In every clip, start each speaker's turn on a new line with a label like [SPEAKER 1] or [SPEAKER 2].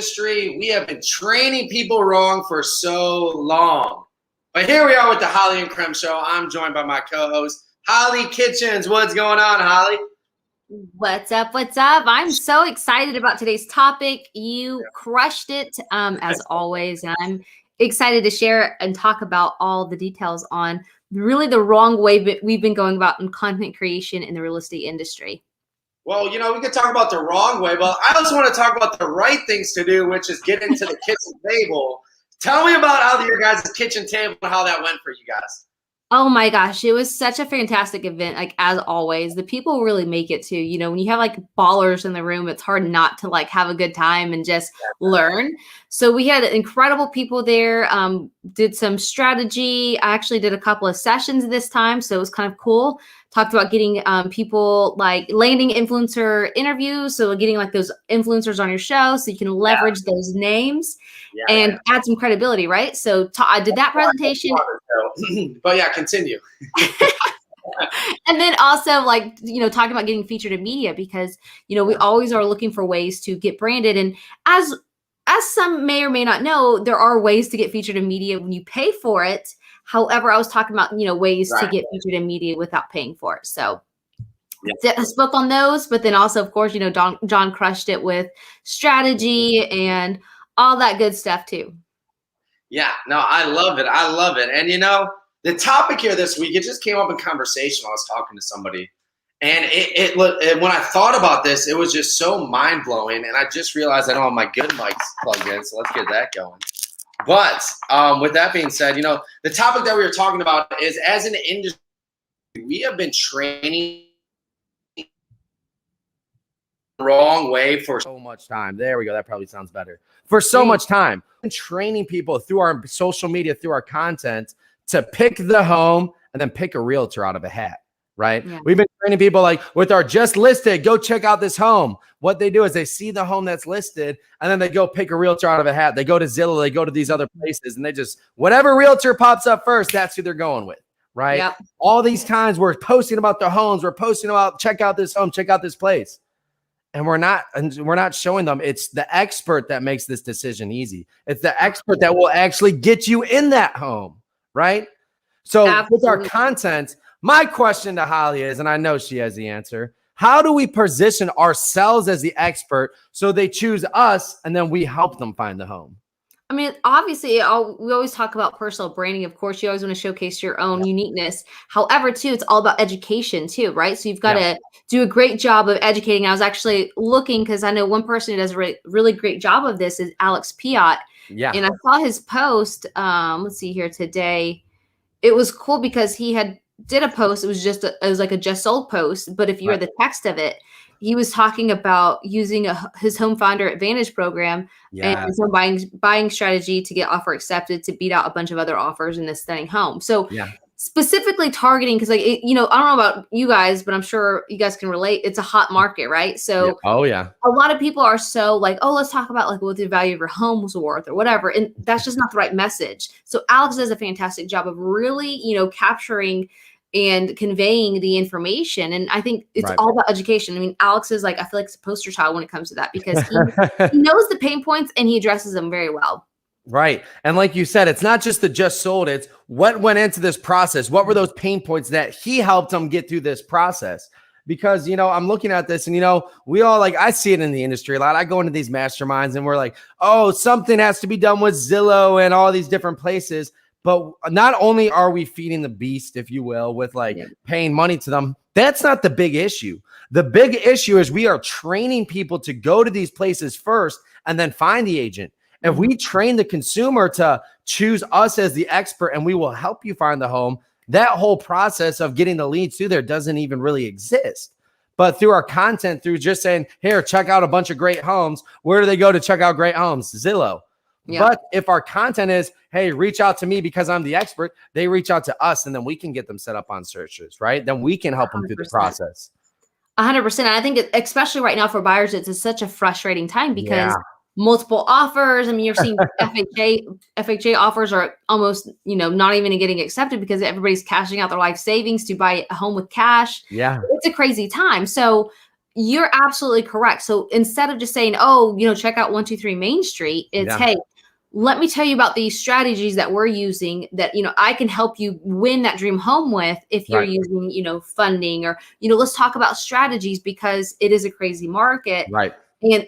[SPEAKER 1] industry, we have been training people wrong for so long. But here we are with the Hollie and Krem Show. I'm joined by my co-host, Hollie Kitchens. What's going on, Hollie?
[SPEAKER 2] What's up? What's up? I'm so excited about today's topic. You crushed it, as always. And I'm excited to share and talk about all the details on really the wrong way that we've been going about in content creation in the real estate industry.
[SPEAKER 1] Well, you know, we could talk about the wrong way, but I also want to talk about the right things to do, which is get into the kitchen table. Tell me about how your guys' kitchen table and how that went for you guys.
[SPEAKER 2] Oh my gosh, it was such a fantastic event. Like, as always, the people really make it too. You know, when you have like ballers in the room, it's hard not to like have a good time and just learn. So we had incredible people there, did some strategy. I actually did a couple of sessions this time, so it was kind of cool. Talked about getting people like landing influencer interviews. So getting like those influencers on your show so you can leverage those names and add some credibility, right? So I did that presentation.
[SPEAKER 1] But yeah, continue.
[SPEAKER 2] And then also, like, you know, talking about getting featured in media, because, you know, we always are looking for ways to get branded. And as some may or may not know, there are ways to get featured in media when you pay for it. However, I was talking about, you know, ways to get featured in media without paying for it. So I spoke on those, but then also, of course, you know, John crushed it with strategy and all that good stuff too.
[SPEAKER 1] Yeah, no, I love it. I love it. And, you know, the topic here this week, it just came up in conversation when I was talking to somebody. And when I thought about this, it was just so mind blowing. And I just realized I don't have my good mics plugged in. So let's get that going. But with that being said, you know, the topic that we were talking about is, as an industry, we have been training the wrong way for so much time. There we go. That probably sounds better. For so much time. We've been training people through our social media, through our content, to pick the home and then pick a realtor out of a hat. Right? Yeah. We've been training people like with our just listed, go check out this home. What they do is they see the home that's listed and then they go pick a realtor out of a hat. They go to Zillow, they go to these other places, and they just, whatever realtor pops up first, that's who they're going with. Right? Yep. All these times we're posting about the homes, we're posting about check out this home, check out this place. And we're not showing them it's the expert that makes this decision easy. It's the expert that will actually get you in that home. Right? So with our content, my question to Hollie is, and I know she has the answer, how do we position ourselves as the expert so they choose us and then we help them find the home?
[SPEAKER 2] I mean, obviously, we always talk about personal branding. Of course, you always want to showcase your own uniqueness. However, too, it's all about education, too, right? So you've got to do a great job of educating. I was actually looking, because I know one person who does a really great job of this is Alex Piot. Yeah. And I saw his post, let's see here today. It was cool because he did a post. It was like a just sold post, but if you read the text of it, he was talking about using his Home Finder Advantage program and some buying strategy to get offer accepted to beat out a bunch of other offers in this stunning home. So specifically targeting, because you know, I don't know about you guys, but I'm sure you guys can relate. It's a hot market, right? So a lot of people are so like, oh, let's talk about like what the value of your home was worth or whatever, and that's just not the right message. So Alex does a fantastic job of really, you know, capturing and conveying the information. And I think it's all about education. I mean, Alex is like, I feel like it's a poster child when it comes to that, because he knows the pain points and he addresses them very well.
[SPEAKER 3] Right. And like you said, it's not just the just sold, it's what went into this process. What were those pain points that he helped them get through this process? Because, you know, I'm looking at this and, you know, we all like, I see it in the industry a lot. I go into these masterminds and we're like, oh, something has to be done with Zillow and all these different places. But not only are we feeding the beast, if you will, with like paying money to them, that's not the big issue. The big issue is we are training people to go to these places first and then find the agent. If we train the consumer to choose us as the expert and we will help you find the home, that whole process of getting the leads through there doesn't even really exist. But through our content, through just saying, here, check out a bunch of great homes. Where do they go to check out great homes? Zillow. Yeah. But if our content is, hey, reach out to me because I'm the expert, they reach out to us and then we can get them set up on searches, right? Then we can help them through the process.
[SPEAKER 2] 100%. And I think especially right now for buyers, it's such a frustrating time because multiple offers. I mean, you're seeing FHA offers are almost, you know, not even getting accepted because everybody's cashing out their life savings to buy a home with cash. Yeah. It's a crazy time. So You're absolutely correct. So instead of just saying, oh, check out 123 Main Street, it's, hey, let me tell you about these strategies that we're using that, I can help you win that dream home with if you're using, funding or, let's talk about strategies because it is a crazy market.
[SPEAKER 3] Right.
[SPEAKER 2] And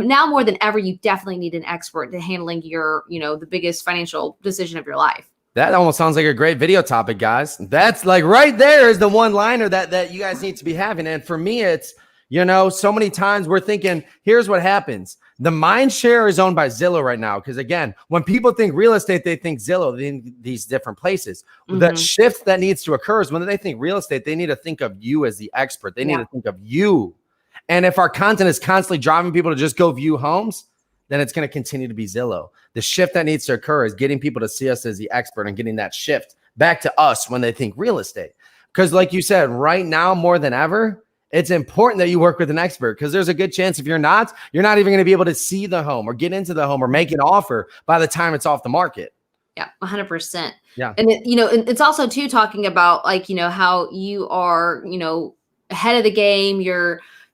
[SPEAKER 2] now more than ever, you definitely need an expert to handling your, the biggest financial decision of your life.
[SPEAKER 3] That almost sounds like a great video topic, guys. That's like right there is the one liner that you guys need to be having. And for me, it's, so many times we're thinking, here's what happens. The mind share is owned by Zillow right now. Because again, when people think real estate, they think Zillow, they think these different places. The shift that needs to occur is when they think real estate, they need to think of you as the expert. They need to think of you. And if our content is constantly driving people to just go view homes, then it's going to continue to be Zillow. The shift that needs to occur is getting people to see us as the expert and getting that shift back to us when they think real estate. Because like you said, right now, more than ever, it's important that you work with an expert because there's a good chance if you're not even going to be able to see the home or get into the home or make an offer by the time it's off the market.
[SPEAKER 2] Yeah, 100%.
[SPEAKER 3] Yeah.
[SPEAKER 2] And it's also too talking about like, how you are, ahead of the game.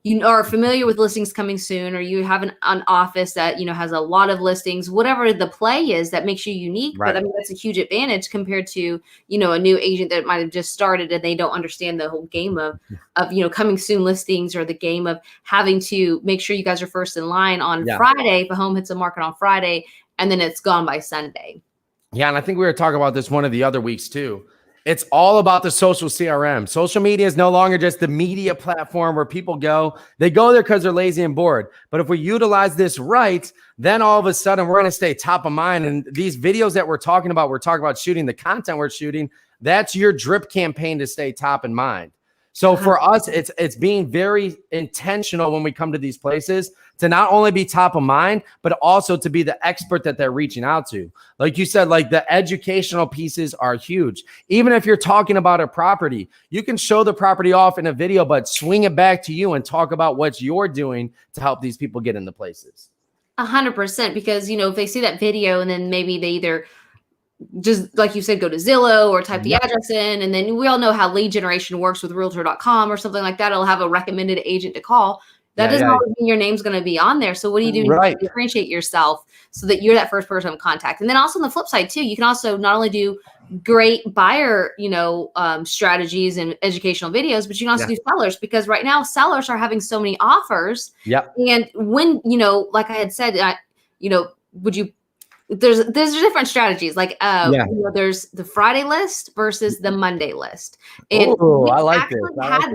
[SPEAKER 2] You are familiar with listings coming soon, or you have an office that, has a lot of listings, whatever the play is that makes you unique.
[SPEAKER 3] Right.
[SPEAKER 2] But I mean, that's a huge advantage compared to, a new agent that might've just started and they don't understand the whole game of coming soon listings, or the game of having to make sure you guys are first in line on Friday. If a home hits the market on Friday and then it's gone by Sunday.
[SPEAKER 3] Yeah. And I think we were talking about this one of the other weeks too. It's all about the social CRM. Social media is no longer just the media platform where people go. They go there because they're lazy and bored. But if we utilize this right, then all of a sudden we're going to stay top of mind. And these videos that we're talking about shooting the content we're shooting. That's your drip campaign to stay top in mind. So for us, it's being very intentional when we come to these places to not only be top of mind, but also to be the expert that they're reaching out to. Like you said, like the educational pieces are huge. Even if you're talking about a property, you can show the property off in a video, but swing it back to you and talk about what you're doing to help these people get into places.
[SPEAKER 2] 100%, because, if they see that video and then maybe they either just like you said, go to Zillow or type the address in. And then we all know how lead generation works with realtor.com or something like that. It'll have a recommended agent to call. That doesn't always mean your name's going to be on there. So what do you do to differentiate yourself so that you're that first person of contact? And then also on the flip side too, you can also not only do great buyer, strategies and educational videos, but you can also do sellers, because right now sellers are having so many offers. And when, like I had said, there's different strategies. Like, there's the Friday list versus the Monday list. And
[SPEAKER 3] I like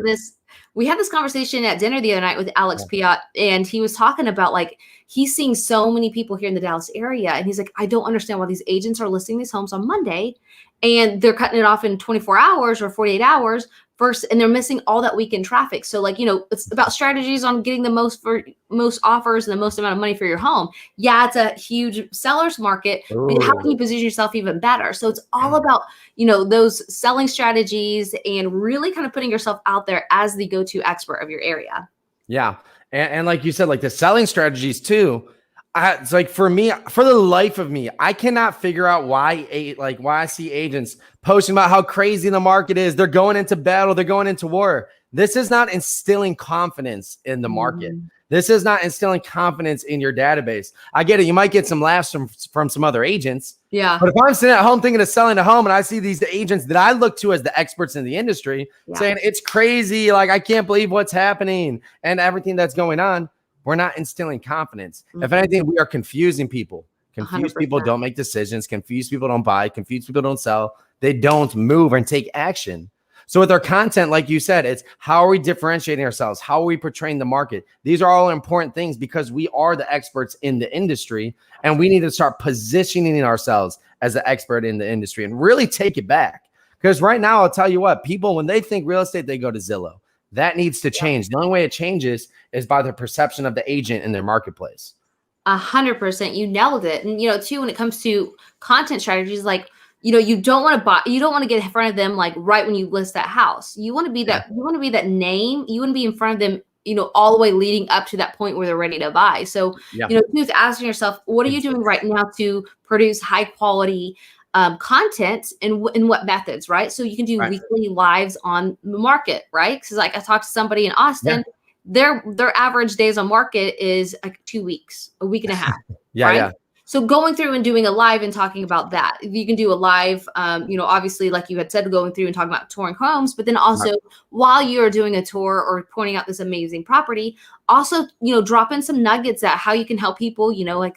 [SPEAKER 3] this.
[SPEAKER 2] We had this conversation at dinner the other night with Alex Piot, and he was talking about like, he's seeing so many people here in the Dallas area. And he's like, I don't understand why these agents are listing these homes on Monday and they're cutting it off in 24 hours or 48 hours first, and they're missing all that weekend traffic. So like, it's about strategies on getting the most offers and the most amount of money for your home. Yeah, it's a huge seller's market, but how can you position yourself even better? So it's all about, those selling strategies and really kind of putting yourself out there as the go-to expert of your area.
[SPEAKER 3] Yeah. And like you said, like the selling strategies too, it's like for me, for the life of me, I cannot figure out why I see agents posting about how crazy the market is. They're going into battle. They're going into war. This is not instilling confidence in the market. This is not instilling confidence in your database. I get it. You might get some laughs from some other agents.
[SPEAKER 2] Yeah.
[SPEAKER 3] But if I'm sitting at home thinking of selling a home and I see these agents that I look to as the experts in the industry saying it's crazy, like I can't believe what's happening and everything that's going on, we're not instilling confidence. If anything, we are confusing people. Confused 100%. People don't make decisions. Confused people don't buy. Confused people don't sell. They don't move and take action. So with our content, like you said, it's how are we differentiating ourselves? How are we portraying the market? These are all important things because we are the experts in the industry, and we need to start positioning ourselves as the expert in the industry and really take it back. Because right now, I'll tell you what, people, when they think real estate, they go to Zillow. That needs to change. The only way it changes is by the perception of the agent in their marketplace.
[SPEAKER 2] 100%. You nailed it. And, too, when it comes to content strategies, like, you don't want to buy, you don't want to get in front of them like right when you list that house. You want to be that, you want to be that name. You want to be in front of them, all the way leading up to that point where they're ready to buy. So, just asking yourself, what are you doing right now to produce high quality content and in what methods, right? So you can do weekly lives on the market, right? Because like I talked to somebody in Austin, their average days on market is like 2 weeks, a week and a half.
[SPEAKER 3] Yeah,
[SPEAKER 2] right?
[SPEAKER 3] yeah.
[SPEAKER 2] So going through and doing a live and talking about that, you can do a live, obviously, like you had said, going through and talking about touring homes, but then also while you're doing a tour or pointing out this amazing property, also, drop in some nuggets that how you can help people, how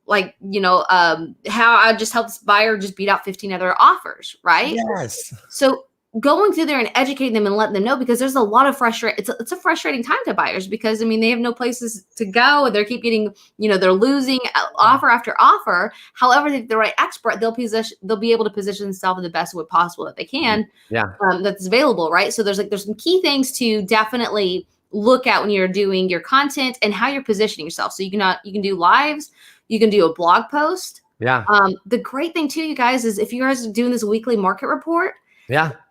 [SPEAKER 2] I just helped this buyer just beat out 15 other offers, right?
[SPEAKER 3] Yes.
[SPEAKER 2] So going through there and educating them and letting them know, because there's a lot of it's a frustrating time to buyers, because they have no places to go and they keep getting, they're losing offer after offer. However, if the right expert, they'll be able to position themselves in the best way possible that they can.
[SPEAKER 3] Yeah.
[SPEAKER 2] That's available, right? So there's some key things to definitely look at when you're doing your content and how you're positioning yourself. So you can do lives, you can do a blog post.
[SPEAKER 3] Yeah.
[SPEAKER 2] The great thing too, you guys, is if you guys are doing this weekly market report,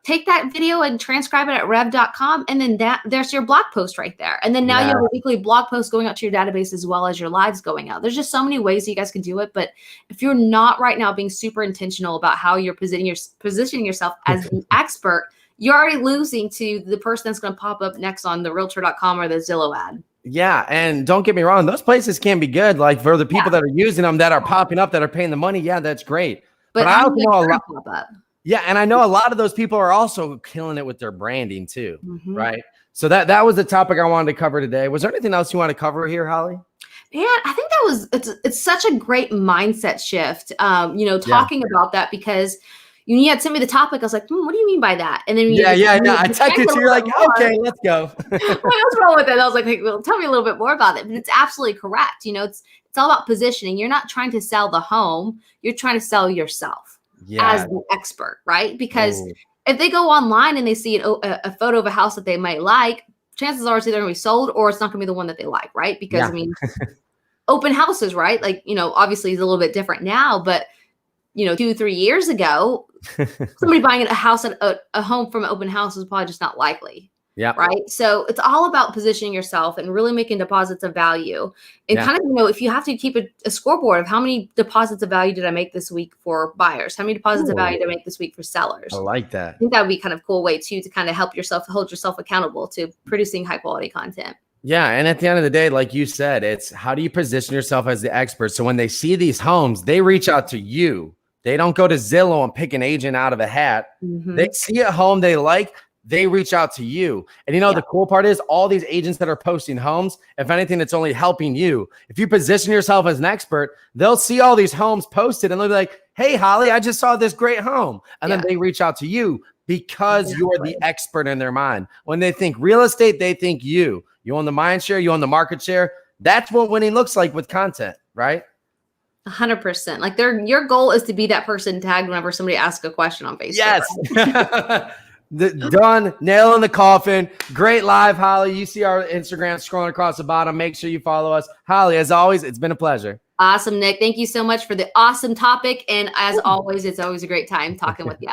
[SPEAKER 2] take that video and transcribe it at rev.com. And then there's your blog post right there. And then now you have a weekly blog post going out to your database as well as your lives going out. There's just so many ways you guys can do it. But if you're not right now being super intentional about how you're positioning yourself as the expert, you're already losing to the person that's going to pop up next on the realtor.com or the Zillow ad.
[SPEAKER 3] Yeah. And don't get me wrong, those places can be good. Like for the people that are using them, that are popping up, that are paying the money. Yeah, that's great. But I also know a lot. Pop up. Yeah, and I know a lot of those people are also killing it with their branding too, right? So that was the topic I wanted to cover today. Was there anything else you want to cover here, Holly?
[SPEAKER 2] Man, I think it's such a great mindset shift. Talking about that, because you had sent me the topic. I was like, what do you mean by that? And then
[SPEAKER 3] I texted you. You're like, okay, let's go.
[SPEAKER 2] What's wrong with it? I was like, hey, well, tell me a little bit more about it. But it's absolutely correct. It's all about positioning. You're not trying to sell the home. You're trying to sell yourself. As the expert, right? Because if they go online and they see a photo of a house that they might like, chances are it's either going to be sold or it's not going to be the one that they like, right? Because open houses, right? Like, obviously it's a little bit different now, but 2-3 years ago, somebody buying a house at a home from an open house is probably just not likely. Yeah. Right. So it's all about positioning yourself and really making deposits of value, and kind of, if you have to keep a scoreboard of how many deposits of value did I make this week for buyers? How many deposits of value did I make this week for sellers?
[SPEAKER 3] I like that.
[SPEAKER 2] I think that would be kind of cool way too, to kind of hold yourself accountable to producing high quality content.
[SPEAKER 3] Yeah. And at the end of the day, like you said, it's how do you position yourself as the expert? So when they see these homes, they reach out to you. They don't go to Zillow and pick an agent out of a hat. They see a home they like. They reach out to you. And the cool part is all these agents that are posting homes, if anything, it's only helping you. If you position yourself as an expert, they'll see all these homes posted and they'll be like, hey, Holly, I just saw this great home. And then they reach out to you because you're the expert in their mind. When they think real estate, they think you. You own the mind share, you own the market share. That's what winning looks like with content, right?
[SPEAKER 2] 100%. Like your goal is to be that person tagged whenever somebody asks a question on Facebook.
[SPEAKER 3] Yes. Done. Nail in the coffin. Great live, Holly. You see our Instagram scrolling across the bottom. Make sure you follow us. Holly, as always, it's been a pleasure.
[SPEAKER 2] Awesome, Nick. Thank you so much for the awesome topic. And as always, it's always a great time talking with you.